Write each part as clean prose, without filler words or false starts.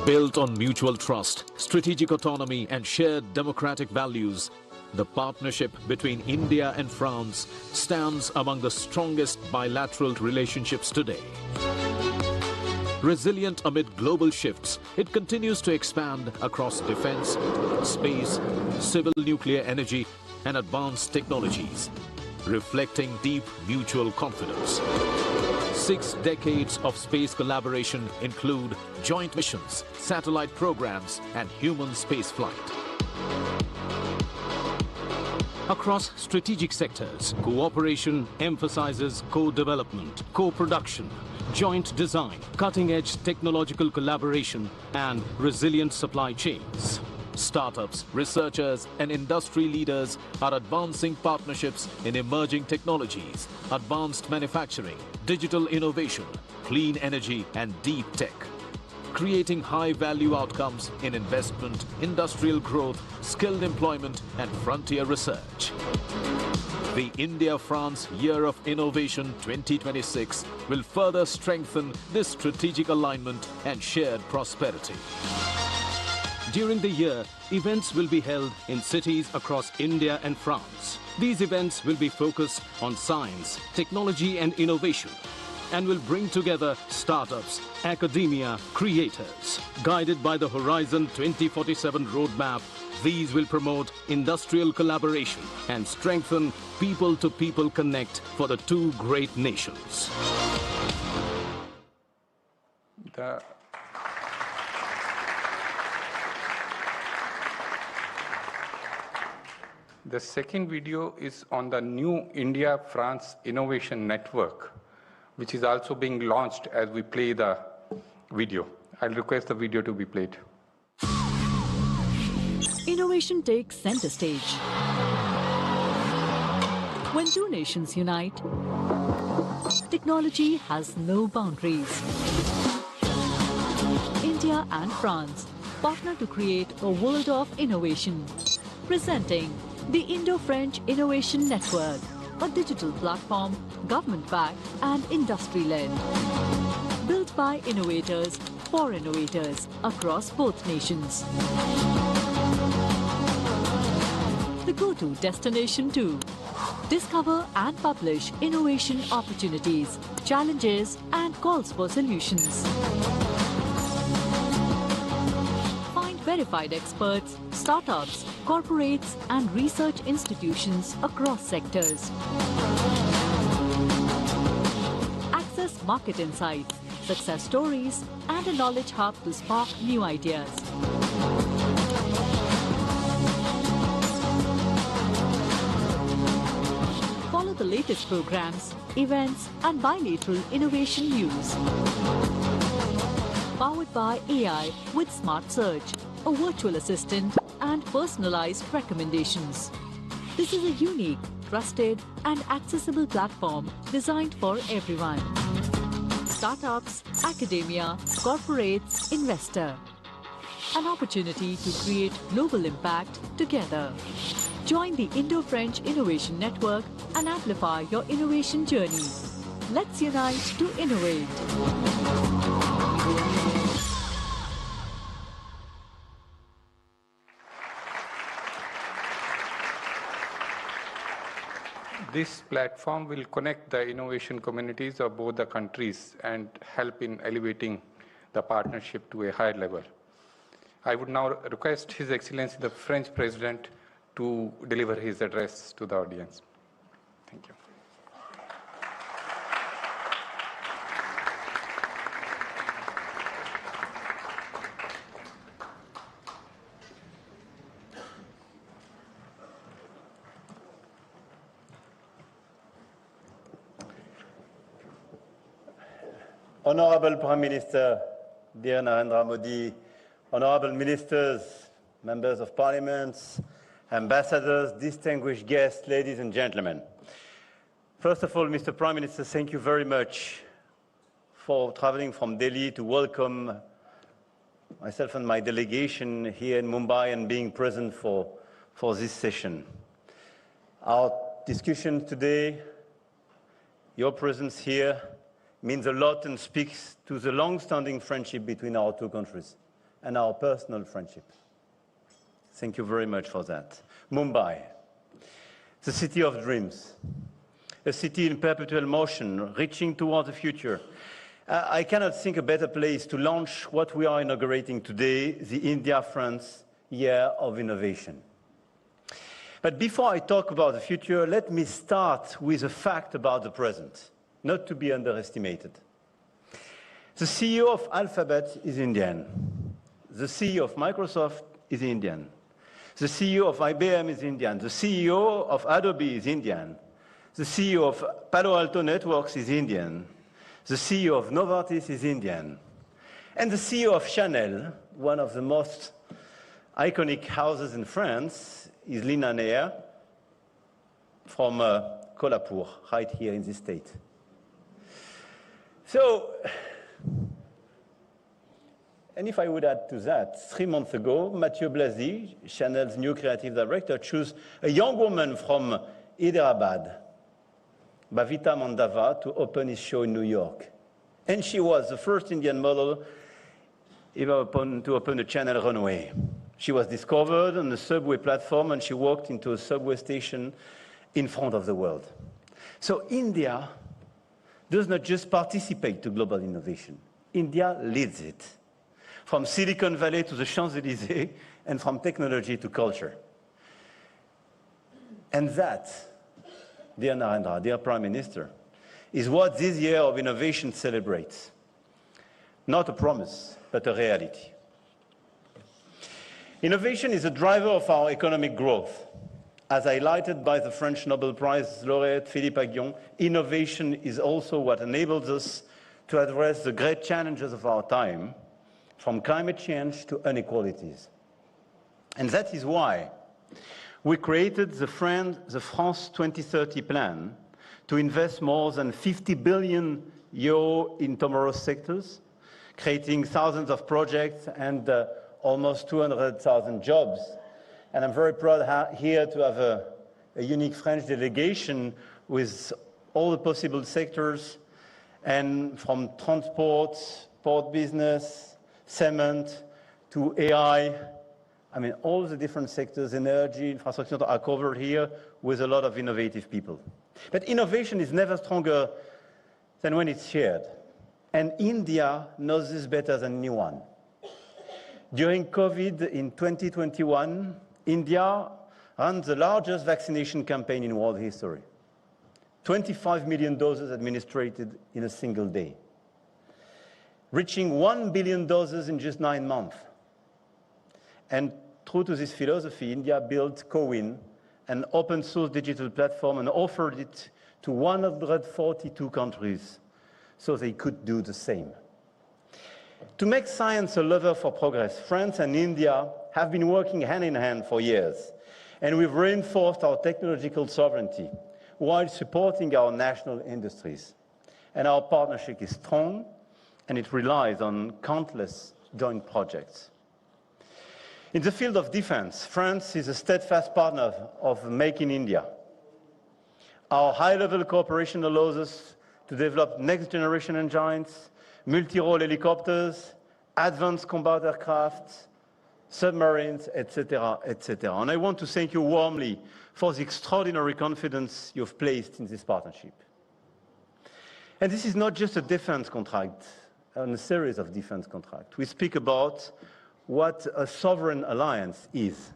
Built on mutual trust, strategic autonomy and shared democratic values, the partnership between India and France stands among the strongest bilateral relationships today. Resilient amid global shifts, it continues to expand across defense, space, civil nuclear energy and advanced technologies, reflecting deep mutual confidence. 6 decades of space collaboration include joint missions, satellite programs, and human spaceflight. Across strategic sectors, cooperation emphasizes co-development, co-production, joint design, cutting-edge technological collaboration, and resilient supply chains. Startups, researchers, and industry leaders are advancing partnerships in emerging technologies, advanced manufacturing, digital innovation, clean energy, and deep tech, creating high-value outcomes in investment, industrial growth, skilled employment, and frontier research. The India-France Year of Innovation 2026 will further strengthen this strategic alignment and shared prosperity. During the year, events will be held in cities across India and France. These events will be focused on science, technology and innovation, and will bring together startups, academia, creators. Guided by the Horizon 2047 roadmap, these will promote industrial collaboration and strengthen people-to-people connect for the two great nations. The second video is on the new India-France Innovation Network, which is also being launched as we play the video. I'll request the video to be played. Innovation takes center stage. When two nations unite, technology has no boundaries. India and France partner to create a world of innovation. Presenting the Indo-French Innovation Network, a digital platform, government-backed and industry-led. Built by innovators for innovators across both nations. The go-to destination to discover and publish innovation opportunities, challenges and calls for solutions. Find verified experts, startups, corporates and research institutions across sectors. Access market insights, success stories and a knowledge hub to spark new ideas. Follow the latest programs, events and bilateral innovation news. Powered by AI with Smart Search, a virtual assistant and personalized recommendations. This is a unique, trusted and accessible platform designed for everyone. Startups, academia, corporates, investor. An opportunity to create global impact together. Join the Indo-French Innovation Network and amplify your innovation journey. Let's unite to innovate. This platform will connect the innovation communities of both the countries and help in elevating the partnership to a higher level. I would now request His Excellency the French President to deliver his address to the audience. Thank you. Honorable Prime Minister, dear Narendra Modi, honorable ministers, members of parliaments, ambassadors, distinguished guests, ladies and gentlemen. First of all, Mr. Prime Minister, thank you very much for traveling from Delhi to welcome myself and my delegation here in Mumbai and being present for this session. Our discussion today, your presence here, means a lot and speaks to the long-standing friendship between our two countries. and our personal friendship. Thank you very much for that. Mumbai, the city of dreams, a city in perpetual motion, reaching toward the future. I cannot think a better place to launch what we are inaugurating today, the India-France Year of Innovation. But before I talk about the future, let me start with a fact about the present, not to be underestimated. The CEO of Alphabet is Indian. The CEO of Microsoft is Indian. The CEO of IBM is Indian. The CEO of Adobe is Indian. The CEO of Palo Alto Networks is Indian. The CEO of Novartis is Indian. And the CEO of Chanel, one of the most iconic houses in France, is Lina Neher from Kolhapur, right here in this state. So, and if I would add to that, 3 months ago, Mathieu Blasi, Chanel's new creative director, chose a young woman from Hyderabad, Bhavita Mandava, to open his show in New York. And she was the first Indian model ever to open a Chanel runway. She was discovered on the subway platform, and she walked into a subway station in front of the world. So India does not just participate to global innovation. India leads it, from Silicon Valley to the Champs-Élysées, and from technology to culture. And that, dear Narendra, dear Prime Minister, is what this year of innovation celebrates. Not a promise, but a reality. Innovation is a driver of our economic growth. As highlighted by the French Nobel Prize laureate Philippe Aghion, innovation is also what enables us to address the great challenges of our time, from climate change to inequalities. And that is why we created the France 2030 plan to invest more than 50 billion euro in tomorrow's sectors, creating thousands of projects and almost 200,000 jobs. And I'm very proud here to have a unique French delegation with all the possible sectors, and from transport, port business, cement, to AI. I mean, all the different sectors, energy, infrastructure, are covered here with a lot of innovative people. But innovation is never stronger than when it's shared. And India knows this better than anyone. During COVID in 2021, India ran the largest vaccination campaign in world history. 25 million doses administered in a single day, reaching 1 billion doses in just 9 months. And true to this philosophy, India built CoWIN, an open source digital platform, and offered it to 142 countries so they could do the same. To make science a lever for progress, France and India have been working hand in hand for years, and we've reinforced our technological sovereignty while supporting our national industries. And our partnership is strong, and it relies on countless joint projects. In the field of defense, France is a steadfast partner of Make in India. Our high-level cooperation allows us to develop next-generation engines, multi-role helicopters, advanced combat aircraft, submarines, etc., etc. And I want to thank you warmly for the extraordinary confidence you've placed in this partnership. And this is not just a defense contract, and a series of defense contracts. We speak about what a sovereign alliance is.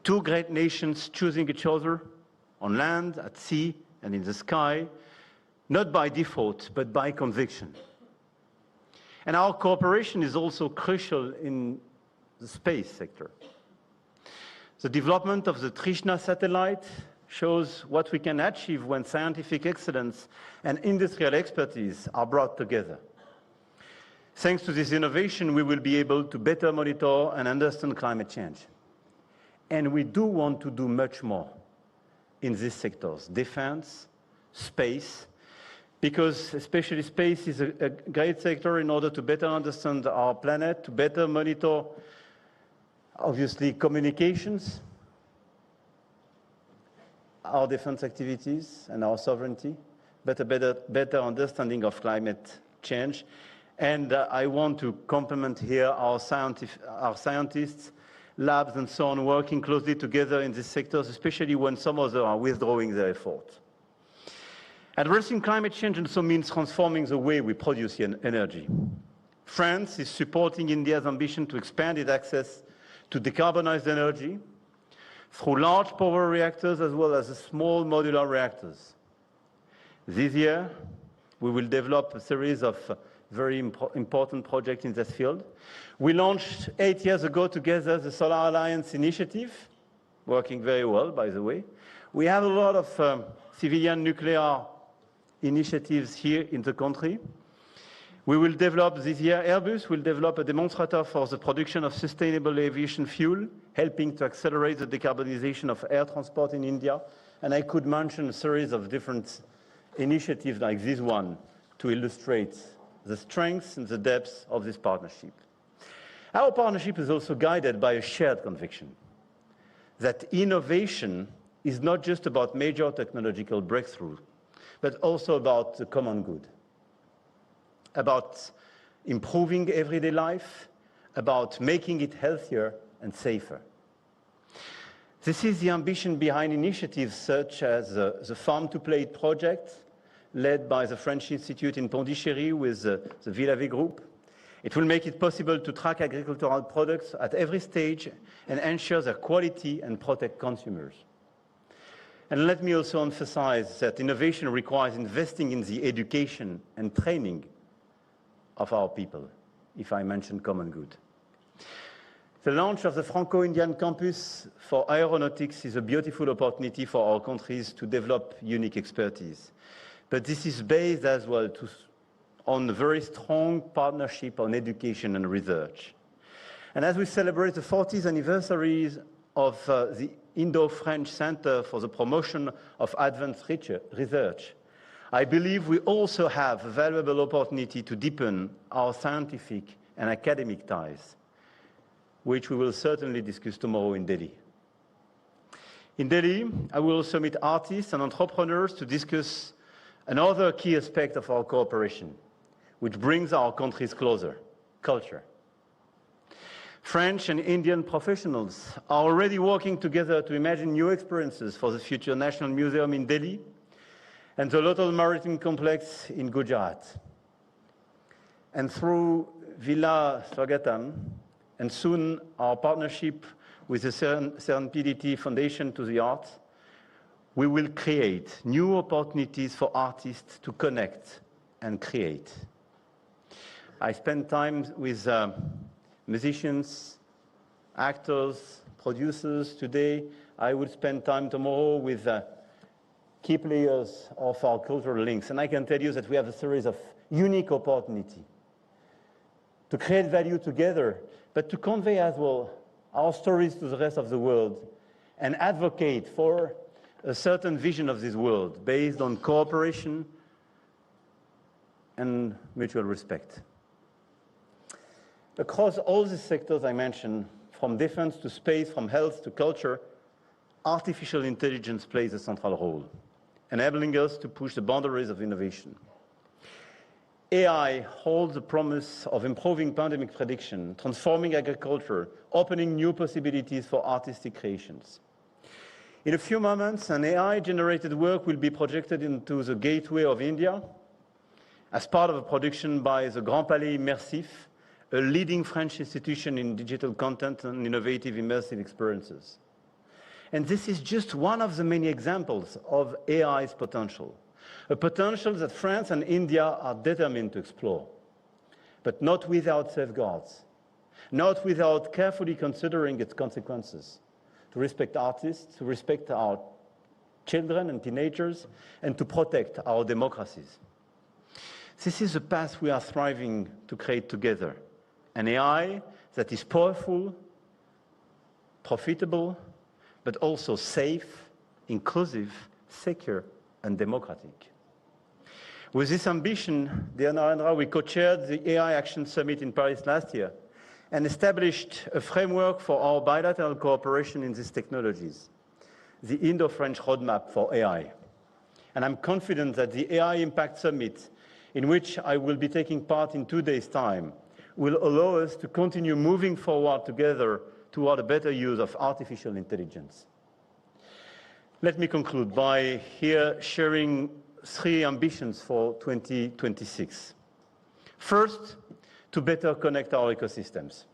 Two great nations choosing each other on land, at sea, and in the sky, not by default, but by conviction. And our cooperation is also crucial in the space sector. The development of the Trishna satellite shows what we can achieve when scientific excellence and industrial expertise are brought together. Thanks to this innovation, we will be able to better monitor and understand climate change. And we do want to do much more in these sectors, defense, space, because especially space is a great sector in order to better understand our planet, to better monitor, obviously, communications, our defense activities and our sovereignty, but a better understanding of climate change, And I want to compliment here our scientists, labs and so on, working closely together in these sectors, especially when some others are withdrawing their efforts. Addressing climate change also means transforming the way we produce energy. France is supporting India's ambition to expand its access to decarbonized energy through large power reactors as well as small modular reactors. This year, we will develop a series of very important projects in this field. We launched 8 years ago together the Solar Alliance initiative, working very well, by the way. We have a lot of civilian nuclear initiatives here in the country. We will develop this year, Airbus will develop a demonstrator for the production of sustainable aviation fuel, helping to accelerate the decarbonization of air transport in India. And I could mention a series of different initiatives like this one to illustrate the strengths and the depths of this partnership. Our partnership is also guided by a shared conviction that innovation is not just about major technological breakthrough, but also about the common good, about improving everyday life, about making it healthier and safer. This is the ambition behind initiatives such as the Farm to Plate project, led by the French Institute in Pondichéry with the Villavie Group. It will make it possible to track agricultural products at every stage and ensure their quality and protect consumers. And let me also emphasize that innovation requires investing in the education and training of our people, if I mention common good. The launch of the Franco-Indian campus for aeronautics is a beautiful opportunity for our countries to develop unique expertise. But this is based as well on a very strong partnership on education and research. And as we celebrate the 40th anniversary of the Indo-French Center for the Promotion of Advanced Research, I believe we also have a valuable opportunity to deepen our scientific and academic ties, which we will certainly discuss tomorrow in Delhi. In Delhi, I will also meet artists and entrepreneurs to discuss another key aspect of our cooperation, which brings our countries closer: culture. French and Indian professionals are already working together to imagine new experiences for the future National Museum in Delhi and the Lothal Maritime Complex in Gujarat. And through Villa Swagatam, and soon our partnership with the Serendipity Foundation to the Arts, we will create new opportunities for artists to connect and create. I spend time with musicians, actors, producers today. I will spend time tomorrow with key players of our cultural links. And I can tell you that we have a series of unique opportunities to create value together, but to convey as well our stories to the rest of the world and advocate for a certain vision of this world based on cooperation and mutual respect. Across all the sectors I mentioned, from defense to space, from health to culture, artificial intelligence plays a central role, enabling us to push the boundaries of innovation. AI holds the promise of improving pandemic prediction, transforming agriculture, opening new possibilities for artistic creations. In a few moments, an AI-generated work will be projected into the Gateway of India as part of a production by the Grand Palais Immersif, a leading French institution in digital content and innovative immersive experiences. And this is just one of the many examples of AI's potential, a potential that France and India are determined to explore, but not without safeguards, not without carefully considering its consequences, to respect artists, to respect our children and teenagers, and to protect our democracies. This is a path we are striving to create together, an AI that is powerful, profitable, but also safe, inclusive, secure, and democratic. With this ambition, dear Narendra, we co-chaired the AI Action Summit in Paris last year and established a framework for our bilateral cooperation in these technologies, the Indo-French Roadmap for AI. And I'm confident that the AI Impact Summit in which I will be taking part in 2 days' time, will allow us to continue moving forward together toward a better use of artificial intelligence. Let me conclude by here sharing 3 ambitions for 2026. First, to better connect our ecosystems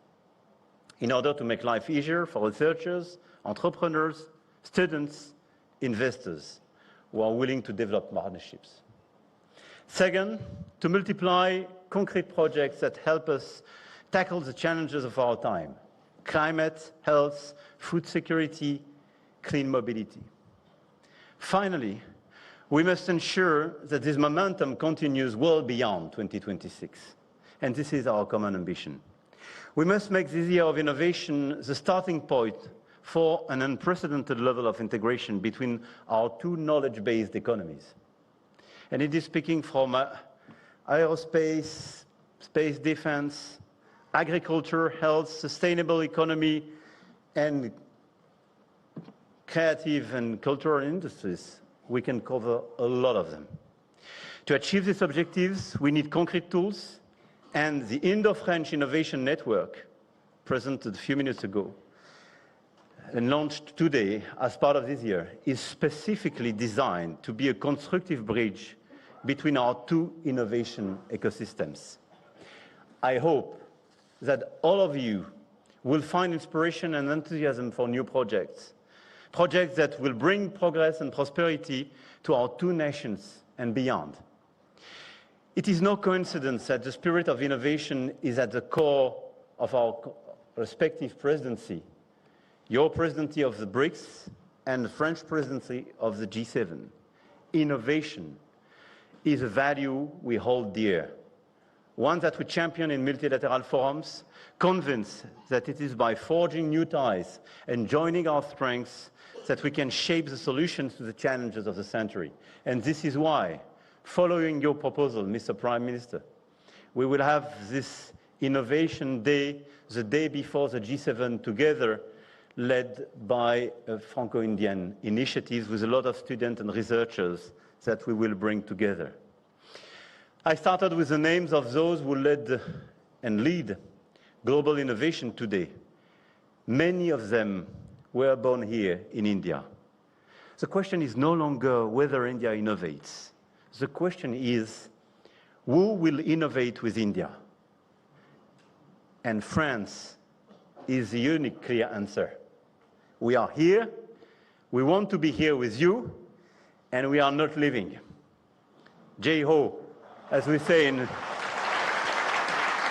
in order to make life easier for researchers, entrepreneurs, students, investors who are willing to develop partnerships. Second, to multiply concrete projects that help us tackle the challenges of our time: climate, health, food security, clean mobility. Finally, we must ensure that this momentum continues well beyond 2026. And this is our common ambition. We must make this year of innovation the starting point for an unprecedented level of integration between our 2 knowledge-based economies. And it is speaking from aerospace, space defense, agriculture, health, sustainable economy, and creative and cultural industries. We can cover a lot of them. To achieve these objectives, we need concrete tools, and the Indo-French Innovation Network, presented a few minutes ago and launched today as part of this year, is specifically designed to be a constructive bridge between our 2 innovation ecosystems. I hope that all of you will find inspiration and enthusiasm for new projects that will bring progress and prosperity to our 2 nations and beyond. It is no coincidence that the spirit of innovation is at the core of our respective presidency, your presidency of the BRICS and the French presidency of the G7. Innovation is a value we hold dear, one that we champion in multilateral forums, convinced that it is by forging new ties and joining our strengths that we can shape the solutions to the challenges of the century. And this is why, following your proposal, Mr. Prime Minister, we will have this Innovation Day the day before the G7 together, led by a Franco-Indian initiative with a lot of students and researchers that we will bring together. I started with the names of those who led and lead global innovation today. Many of them were born here in India. The question is no longer whether India innovates. The question is, who will innovate with India? And France is the unique clear answer. We are here, we want to be here with you, and we are not leaving. Jai-ho, as we say in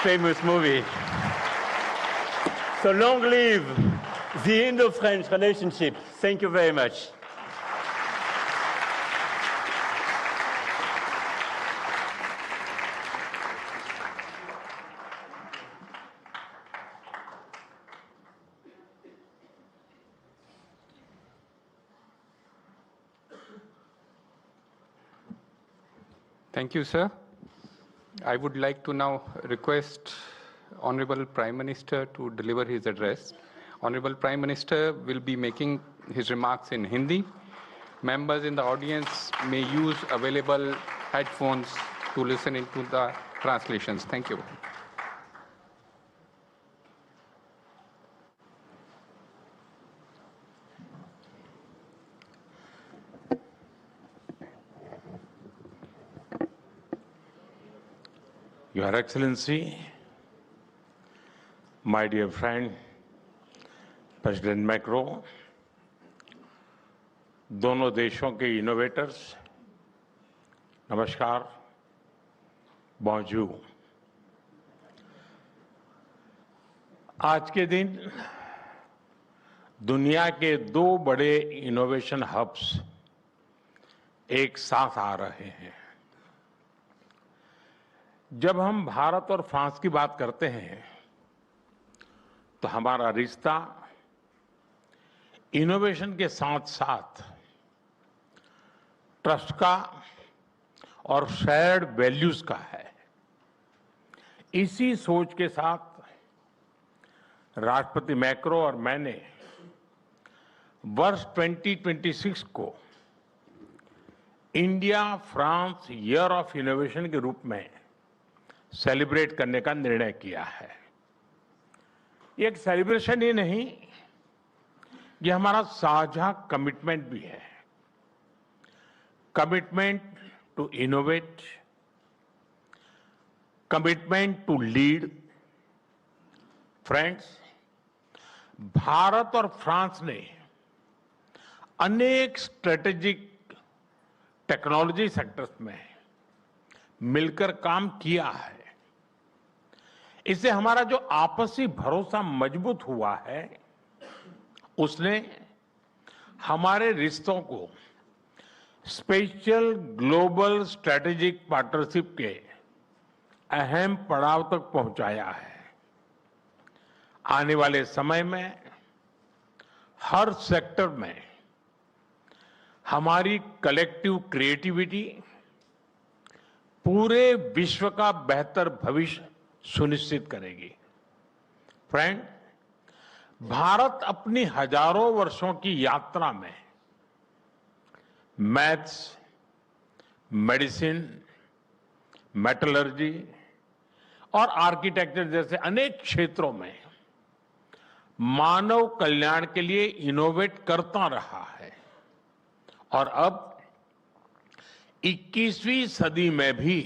famous movie. So long live the Indo-French relationship. Thank you very much. Thank you, sir. I would like to now request Honorable Prime Minister to deliver his address. Honorable Prime Minister will be making his remarks in Hindi. Members in the audience may use available headphones to listen into the translations. Thank you. Your Excellency, my dear friend, President Macron, दोनों देशों के innovators, नमस्कार, bonjour। आज के दिन दुनिया के 2 बड़े इनोवेशन हब्स एक साथ आ रहे हैं। जब हम भारत और फ्रांस की बात करते हैं तो हमारा रिश्ता इनोवेशन के साथ साथ ट्रस्ट का और शेयर्ड वैल्यूज का है। इसी सोच के साथ राष्ट्रपति मैक्रो और मैंने वर्ष 2026 को India France year of innovation के रूप में सेलिब्रेट करने का निर्णय किया है। ये एक सेलिब्रेशन ही नहीं, ये हमारा साझा कमिटमेंट भी है। Commitment to innovate, commitment to lead. Friends, Bharat और फ्रांस ने अनेक स्ट्रेटेजिक टेक्नोलॉजी सेक्टर्स में मिलकर काम किया है। इससे हमारा जो आपसी भरोसा मजबूत हुआ है, उसने हमारे रिश्तों को स्पेशल ग्लोबल स्ट्रेटेजिक पार्टनरशिप के अहम पड़ाव तक पहुंचाया है। आने वाले समय में हर सेक्टर में हमारी कलेक्टिव क्रिएटिविटी पूरे विश्व का बेहतर भविष्य सुनिश्चित करेगी। फ्रेंड, भारत अपनी हजारों वर्षों की यात्रा में मैथ्स, मेडिसिन, मेटलर्जी और आर्किटेक्चर जैसे अनेक क्षेत्रों में मानव कल्याण के लिए इनोवेट करता रहा है और अब 21वीं सदी में भी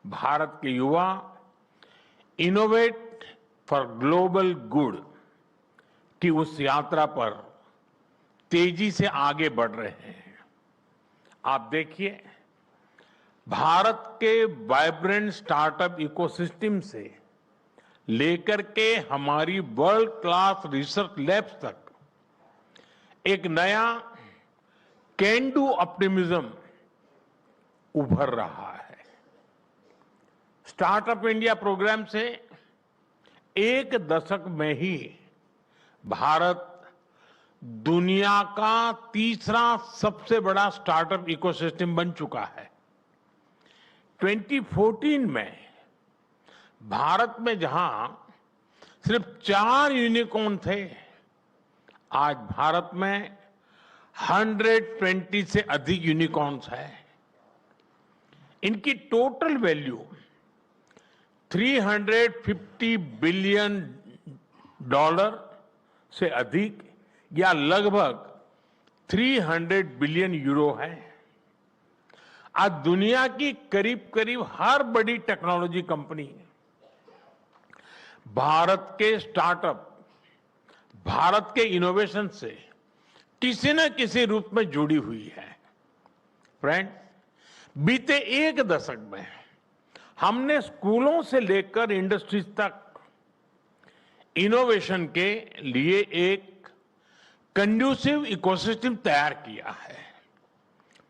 भारत के युवा इनोवेट फॉर ग्लोबल गुड की उस यात्रा पर तेजी से आगे बढ़ रहे हैं। आप देखिए, भारत के वाइब्रेंट स्टार्टअप इकोसिस्टम से लेकर के हमारी वर्ल्ड क्लास रिसर्च लैब्स तक एक नया कैन डू ऑप्टिमिज्म उभर रहा है। स्टार्टअप इंडिया प्रोग्राम से एक दशक में ही भारत दुनिया का तीसरा सबसे बड़ा स्टार्टअप इकोसिस्टम बन चुका है। 2014 में भारत में जहां सिर्फ 4 यूनिकॉर्न थे, आज भारत में 120 से अधिक यूनिकॉर्न्स हैं। इनकी टोटल वैल्यू $350 बिलियन से अधिक या लगभग 300 बिलियन यूरो है। आज दुनिया की करीब करीब हर बड़ी टेक्नोलॉजी कंपनी भारत के स्टार्टअप, भारत के इनोवेशन से किसी न किसी रूप में जुड़ी हुई है। फ्रेंड, बीते एक दशक में हमने स्कूलों से लेकर इंडस्ट्रीज तक इनोवेशन के लिए एक कंड्यूसिव इकोसिस्टम तैयार किया है।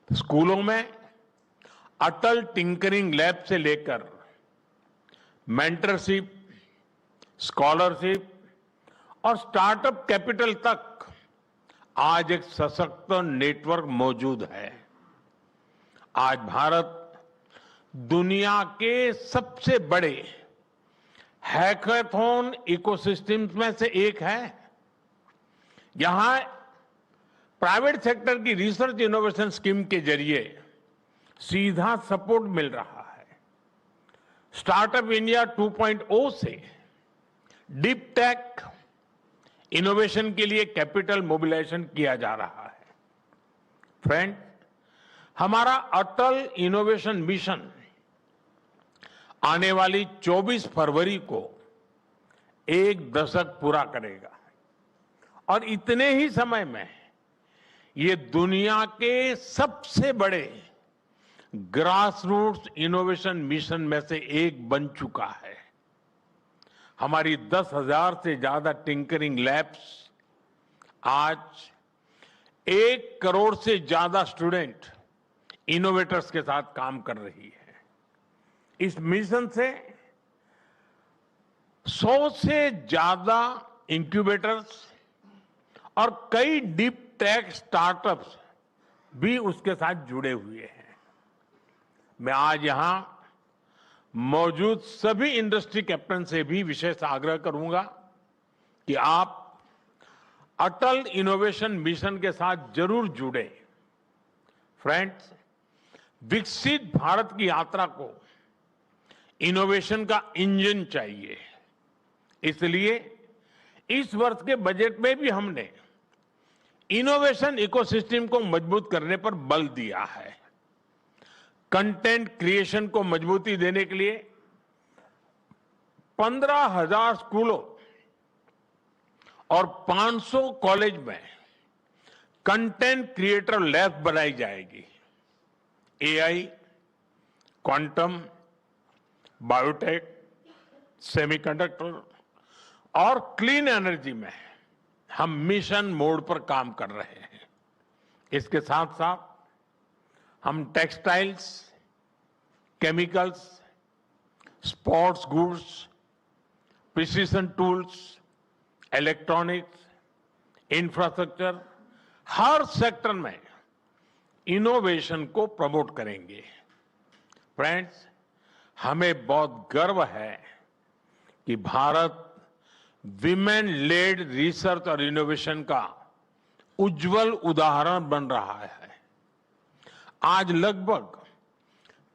स्कूलों में अटल टिंकरिंग लैब से लेकर मेंटरशिप, स्कॉलरशिप और स्टार्टअप कैपिटल तक आज एक सशक्त नेटवर्क मौजूद है। आज भारत दुनिया के सबसे बड़े हैकाथॉन इकोसिस्टम्स में से एक है। यहां प्राइवेट सेक्टर की रिसर्च इनोवेशन स्कीम के जरिए सीधा सपोर्ट मिल रहा है। स्टार्टअप इंडिया 2.0 से डीप टेक इनोवेशन के लिए कैपिटल मोबिलाइजेशन किया जा रहा है। फ्रेंड, हमारा अटल इनोवेशन मिशन आने वाली 24 फरवरी को एक दशक पूरा करेगा और इतने ही समय में ये दुनिया के सबसे बड़े ग्रासरूट्स इनोवेशन मिशन में से एक बन चुका है। हमारी 10,000 से ज्यादा टिंकरिंग लैब्स आज 1 करोड़ से ज्यादा स्टूडेंट इनोवेटर्स के साथ काम कर रही है। इस मिशन से 100 से ज्यादा इंक्यूबेटर्स और कई डीप टेक स्टार्टअप्स भी उसके साथ जुड़े हुए हैं। मैं आज यहां मौजूद सभी इंडस्ट्री कैप्टन से भी विशेष आग्रह करूंगा कि आप अटल इनोवेशन मिशन के साथ जरूर जुड़े। फ्रेंड्स, विकसित भारत की यात्रा को इनोवेशन का इंजन चाहिए। इसलिए इस वर्ष के बजट में भी हमने इनोवेशन इकोसिस्टम को मजबूत करने पर बल दिया है। कंटेंट क्रिएशन को मजबूती देने के लिए 15,000 स्कूलों और 500 कॉलेज में कंटेंट क्रिएटर लैब बनाई जाएगी। एआई, क्वांटम, बायोटेक, सेमीकंडक्टर और क्लीन एनर्जी में हम मिशन मोड पर काम कर रहे हैं। इसके साथ साथ हम textiles, chemicals, sports goods, precision tools, electronics, infrastructure, हर सेक्टर में इनोवेशन को प्रमोट करेंगे। फ्रेंड्स, हमें बहुत गर्व है कि भारत विमेन लेड रिसर्च और इनोवेशन का उज्जवल उदाहरण बन रहा है। आज लगभग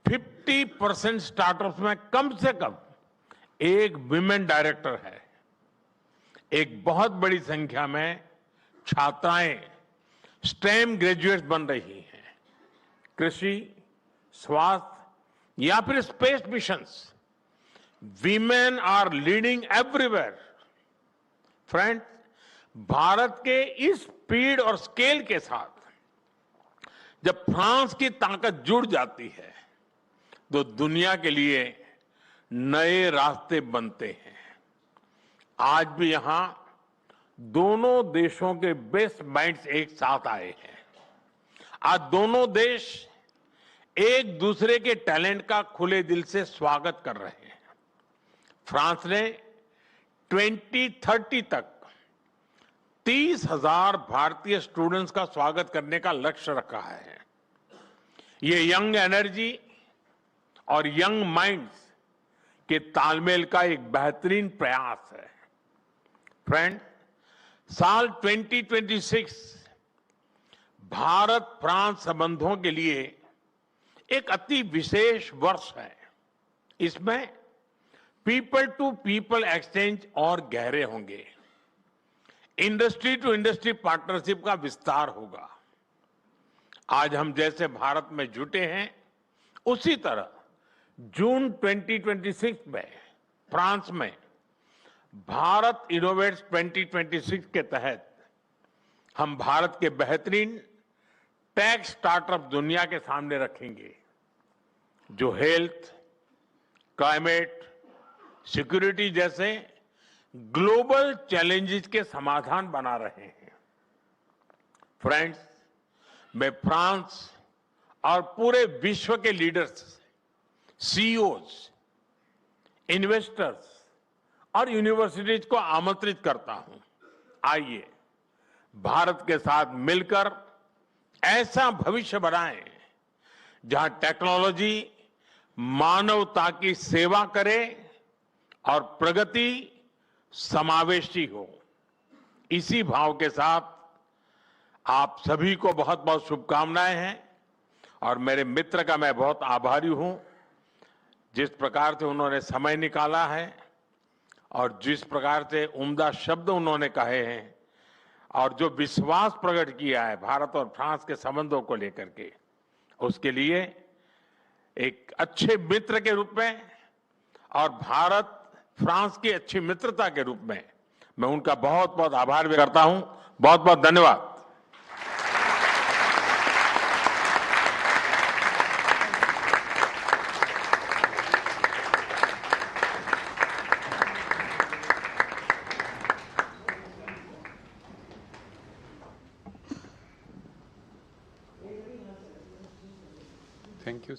50% स्टार्टअप्स में कम से कम एक विमेन डायरेक्टर है। एक बहुत बड़ी संख्या में छात्राएं स्टेम ग्रेजुएट्स बन रही हैं। कृषि, स्वास्थ्य या फिर space missions, women are leading everywhere. Friends, Bharat के इस स्पीड और स्केल के साथ जब फ्रांस की ताकत जुड़ जाती है तो दुनिया के लिए नए रास्ते बनते हैं। आज भी यहां दोनों देशों के बेस्ट माइंड्स एक साथ आए हैं। आज दोनों देश एक दूसरे के टैलेंट का खुले दिल से स्वागत कर रहे हैं। फ्रांस ने 2030 तक 30,000 भारतीय स्टूडेंट्स का स्वागत करने का लक्ष्य रखा है। ये यंग एनर्जी और यंग माइंड्स के तालमेल का एक बेहतरीन प्रयास है। फ्रेंड, साल 2026 भारत फ्रांस संबंधों के लिए एक अति विशेष वर्ष है। इसमें पीपल टू पीपल एक्सचेंज और गहरे होंगे। इंडस्ट्री टू इंडस्ट्री पार्टनरशिप का विस्तार होगा। आज हम जैसे भारत में जुटे हैं, उसी तरह जून 2026 में फ्रांस में भारत इनोवेट्स 2026 के तहत हम भारत के बेहतरीन टेक स्टार्टअप दुनिया के सामने रखेंगे, जो हेल्थ, क्लाइमेट, सिक्योरिटी जैसे ग्लोबल चैलेंजेस के समाधान बना रहे हैं। फ्रेंड्स, मैं फ्रांस और पूरे विश्व के लीडर्स, सीईओज, इन्वेस्टर्स और यूनिवर्सिटीज को आमंत्रित करता हूं। आइए भारत के साथ मिलकर ऐसा भविष्य बनाएं जहां टेक्नोलॉजी मानवता की सेवा करे और प्रगति समावेशी हो। इसी भाव के साथ आप सभी को बहुत बहुत शुभकामनाएं हैं और मेरे मित्र का मैं बहुत आभारी हूं, जिस प्रकार से उन्होंने समय निकाला है और जिस प्रकार से उम्दा शब्द उन्होंने कहे हैं और जो विश्वास प्रकट किया है भारत और फ्रांस के संबंधों को लेकर के, उसके लिए एक अच्छे मित्र के रूप में और भारत फ्रांस की अच्छी मित्रता के रूप में मैं उनका बहुत बहुत आभार व्यक्त करता हूं। बहुत बहुत धन्यवाद। Thank you.